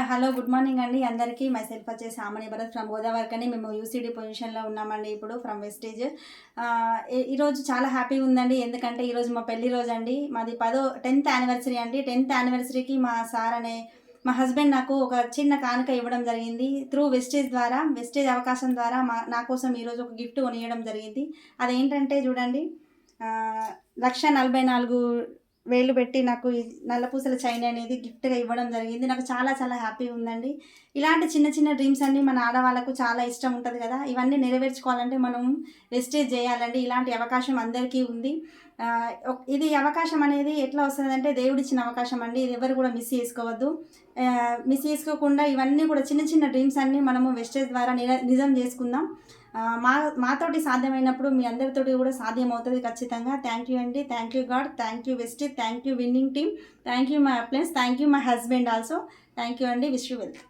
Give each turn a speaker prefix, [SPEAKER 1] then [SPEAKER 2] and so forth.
[SPEAKER 1] Hello good morning అండి అందరికీ. My self వచ్చేసి ఆమని భరత్ ఫ్రమ్ గోదావరి అని. మేము యూసీడీ పొజిషన్లో ఉన్నామండి ఇప్పుడు ఫ్రమ్ వెస్టేజ్. ఈరోజు చాలా హ్యాపీగా ఉందండి. ఎందుకంటే ఈరోజు మా పెళ్లి రోజు అండి. మాది 10th యానివర్సరీ అండి. 10th యానివర్సరీకి మా హస్బెండ్ నాకు ఒక చిన్న కానుక ఇవ్వడం జరిగింది. త్రూ వెస్టేజ్ అవకాశం ద్వారా నా కోసం ఈరోజు ఒక గిఫ్ట్ కొనియడం జరిగింది. అదేంటంటే చూడండి, 1,44,000 పెట్టి నాకు ఈ నల్లపూసల చైన్ అనేది గిఫ్ట్గా ఇవ్వడం జరిగింది. నాకు చాలా చాలా హ్యాపీగా ఉందండి. ఇలాంటి చిన్న చిన్న డ్రీమ్స్ అన్నీ మన ఆడవాళ్ళకు చాలా ఇష్టం ఉంటుంది కదా. ఇవన్నీ నెరవేర్చుకోవాలంటే మనం వెస్టేజ్ చేయాలండి. ఇలాంటి అవకాశం అందరికీ ఉంది. ఇది అవకాశం అనేది ఎట్లా వస్తుందంటే దేవుడిచ్చిన అవకాశం అండి. ఇది ఎవరు కూడా మిస్ చేసుకోవద్దు. మిస్ చేసుకోకుండా ఇవన్నీ కూడా చిన్న చిన్న డ్రీమ్స్ అన్నీ మనము వెస్టేజ్ ద్వారా నిజం చేసుకుందాం. మాతోటి సాధ్యమైనప్పుడు మీ అందరితోటి కూడా సాధ్యం అవుతుంది ఖచ్చితంగా. థ్యాంక్ యూ అండి. Thank you God. Thank you Vestige. Thank you winning team. Thank you my appliance. Thank you my husband also. Thank you అండి. Wish you welcome.